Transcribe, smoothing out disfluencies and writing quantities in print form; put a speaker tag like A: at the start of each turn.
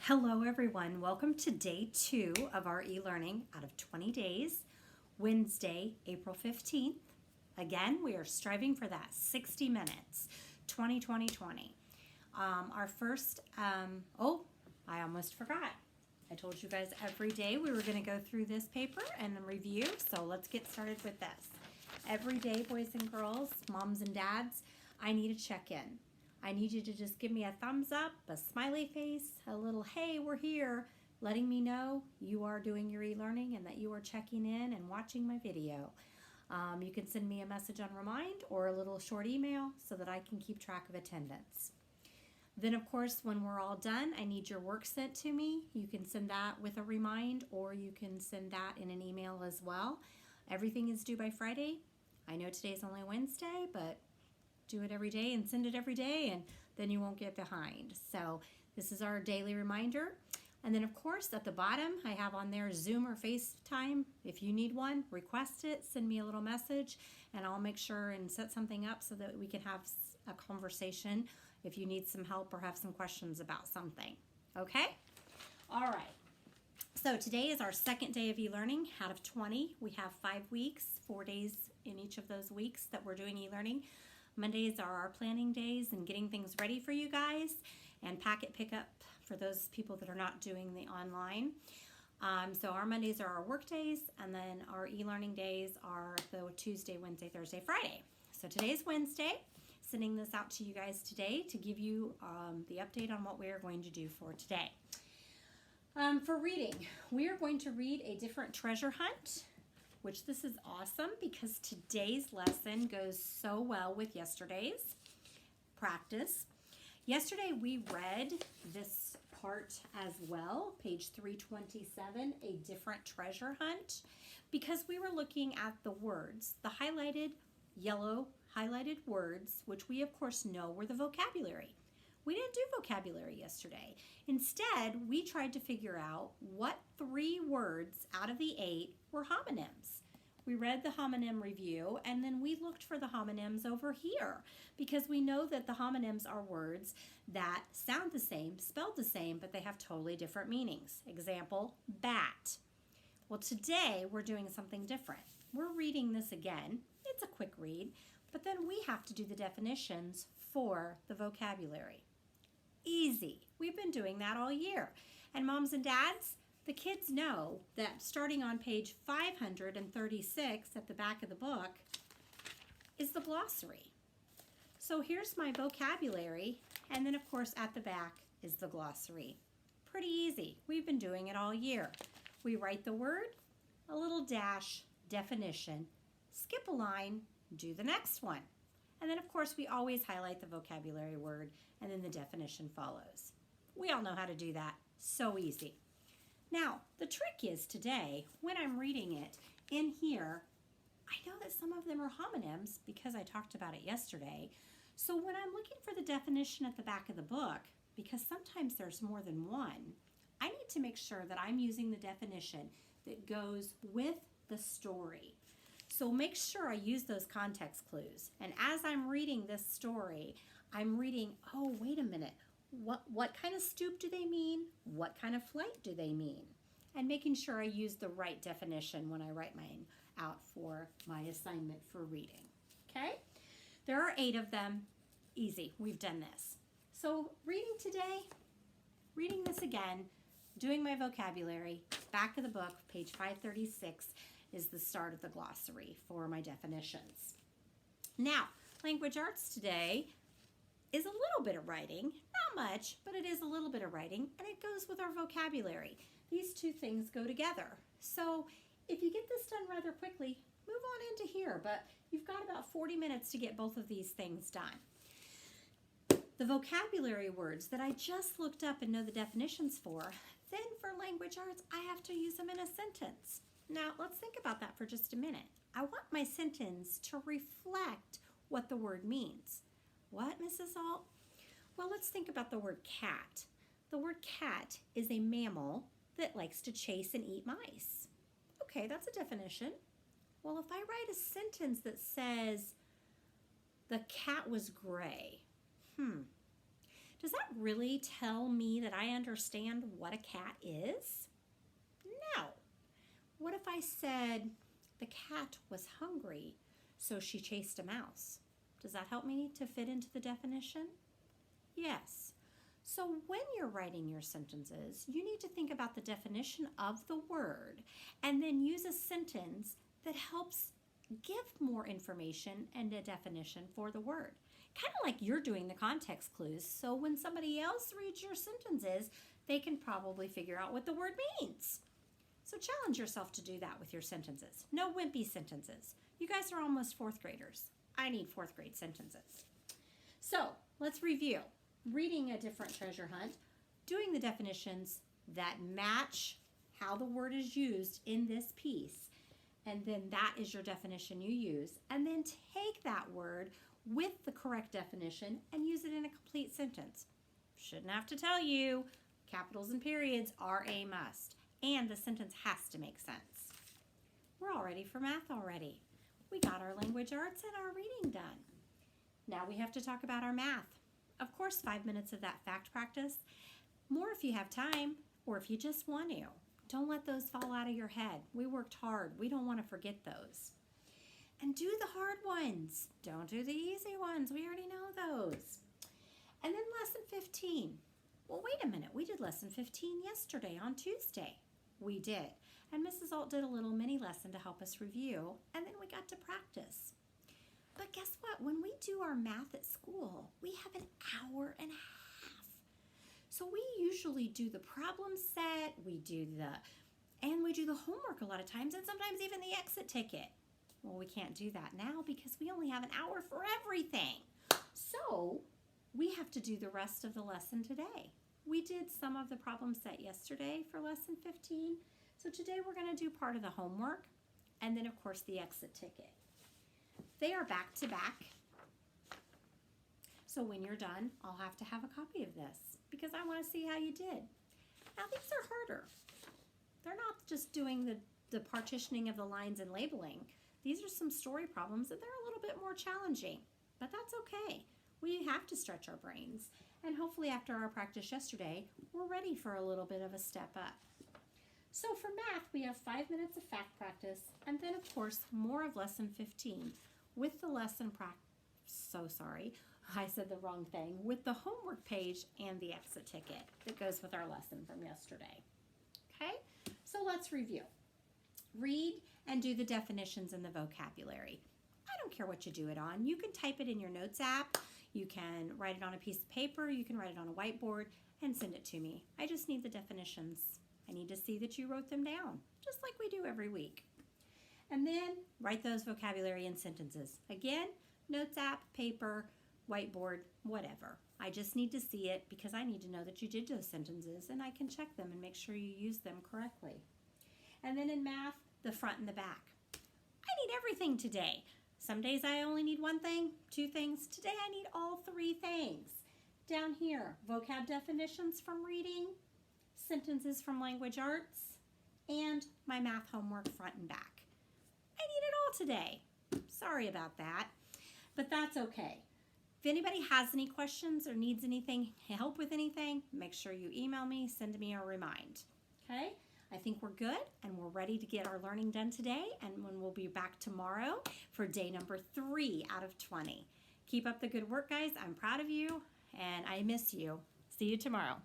A: Hello everyone, welcome to day 2 of our e-learning out of 20 days, Wednesday, April 15th. Again, we are striving for that 60 minutes, 20, 20, 20. Our first, I almost forgot. I told you guys every day we were going to go through this paper and review, so let's get started with this. Every day, boys and girls, moms and dads, I need a check-in. I need you to just give me a thumbs up, a smiley face, a little, hey, we're here, letting me know you are doing your e-learning and that you are checking in and watching my video. You can send me a message on Remind or a little short email so that I can keep track of attendance. Then, of course, when we're all done, I need your work sent to me. You can send that with a Remind or you can send that in an email as well. Everything is due by Friday. I know today's only Wednesday, but do it every day and send it every day, and then you won't get behind. So this is our daily reminder. And then, of course, at the bottom, I have on there Zoom or FaceTime. If you need one, request it, send me a little message, and I'll make sure and set something up so that we can have a conversation if you need some help or have some questions about something. Okay? All right. So today is our second day of e-learning out of 20. We have 5 weeks, 4 days in each of those weeks that we're doing e-learning. Mondays are our planning days and getting things ready for you guys, and packet pickup for those people that are not doing the online. So our Mondays are our work days, and then our e-learning days are the Tuesday, Wednesday, Thursday, Friday. So today's Wednesday, sending this out to you guys today to give you the update on what we are going to do for today. For reading, we are going to read a different treasure hunt, which this is awesome because today's lesson goes so well with yesterday's practice. Yesterday we read this part as well, page 327, a different treasure hunt, because we were looking at the words, the highlighted, yellow highlighted words, which we of course know were the vocabulary. We didn't do vocabulary yesterday. Instead, we tried to figure out what 3 words out of the 8 were homonyms. We read the homonym review, and then we looked for the homonyms over here because we know that the homonyms are words that sound the same, spelled the same, but they have totally different meanings. Example, bat. Well, today we're doing something different. We're reading this again. It's a quick read, but then we have to do the definitions for the vocabulary. Easy. We've been doing that all year. And moms and dads, the kids know that starting on page 536 at the back of the book is the glossary. So here's my vocabulary, and then of course at the back is the glossary. Pretty easy. We've been doing it all year. We write the word, a little dash, definition, skip a line, do the next one. And then of course we always highlight the vocabulary word, and then the definition follows. We all know how to do that. So easy. Now, the trick is today, when I'm reading it in here, I know that some of them are homonyms because I talked about it yesterday. So when I'm looking for the definition at the back of the book, because sometimes there's more than one, I need to make sure that I'm using the definition that goes with the story. So make sure I use those context clues. And as I'm reading this story, I'm reading, oh, wait a minute. What kind of stoop do they mean? What kind of flight do they mean? And making sure I use the right definition when I write mine out for my assignment for reading. Okay? There are 8 of them. Easy. We've done this. So reading today, reading this again, doing my vocabulary, back of the book, page 536 is the start of the glossary for my definitions. Now, language arts today is a little bit of writing, not much, but it is a little bit of writing, and it goes with our vocabulary. These 2 things go together. So if you get this done rather quickly, move on into here, but you've got about 40 minutes to get both of these things done. The vocabulary words that I just looked up and know the definitions for, then for language arts, I have to use them in a sentence. Now, let's think about that for just a minute. I want my sentence to reflect what the word means. What, Mrs. Ault? Well, let's think about the word cat. The word cat is a mammal that likes to chase and eat mice. Okay, that's a definition. Well, if I write a sentence that says, the cat was gray, Does that really tell me that I understand what a cat is? No. What if I said the cat was hungry, so she chased a mouse? Does that help me to fit into the definition? Yes. So when you're writing your sentences, you need to think about the definition of the word and then use a sentence that helps give more information and a definition for the word. Kind of like you're doing the context clues, so when somebody else reads your sentences, they can probably figure out what the word means. So challenge yourself to do that with your sentences. No wimpy sentences. You guys are almost fourth graders. I need fourth grade sentences. So let's review. Reading a different treasure hunt, doing the definitions that match how the word is used in this piece, and then that is your definition you use, and then take that word with the correct definition and use it in a complete sentence. Shouldn't have to tell you, capitals and periods are a must, and the sentence has to make sense. We're all ready for math already. We got our language arts and our reading done. Now we have to talk about our math. Of course, 5 minutes of that fact practice. More if you have time or if you just want to. Don't let those fall out of your head. We worked hard. We don't want to forget those. And do the hard ones. Don't do the easy ones. We already know those. And then lesson 15. Well, wait a minute. We did lesson 15 yesterday on Tuesday. We did. And Mrs. Ault did a little mini lesson to help us review, and then we got to practice. But guess what? When we do our math at school, we have an hour and a half. So we usually do the problem set, we do the homework a lot of times, and sometimes even the exit ticket. Well, we can't do that now because we only have an hour for everything. So we have to do the rest of the lesson today. We did some of the problem set yesterday for lesson 15. So today we're going to do part of the homework and then of course the exit ticket. They are back to back. So when you're done, I'll have to have a copy of this because I want to see how you did. Now these are harder. They're not just doing the partitioning of the lines and labeling. These are some story problems and they're a little bit more challenging, but that's okay. We have to stretch our brains. And hopefully after our practice yesterday, we're ready for a little bit of a step up. So for math, we have 5 minutes of fact practice and then of course more of lesson 15 with the lesson I said the wrong thing, with the homework page and the exit ticket that goes with our lesson from yesterday. Okay, so let's review. Read and do the definitions and the vocabulary. I don't care what you do it on. You can type it in your notes app. You can write it on a piece of paper. You can write it on a whiteboard and send it to me. I just need the definitions. I need to see that you wrote them down, just like we do every week. And then write those vocabulary in sentences. Again, notes app, paper, whiteboard, whatever. I just need to see it because I need to know that you did those sentences and I can check them and make sure you use them correctly. And then in math, the front and the back. I need everything today. Some days I only need one thing, two things. Today I need all three things. Down here, vocab definitions from reading, sentences from language arts, and my math homework front and back. I need it all today. Sorry about that, but that's okay. If anybody has any questions or needs anything, help with anything, make sure you email me, send me a remind. Okay? I think we're good and we're ready to get our learning done today, and when we'll be back tomorrow for day number 3 out of 20. Keep up the good work, guys. I'm proud of you and I miss you. See you tomorrow.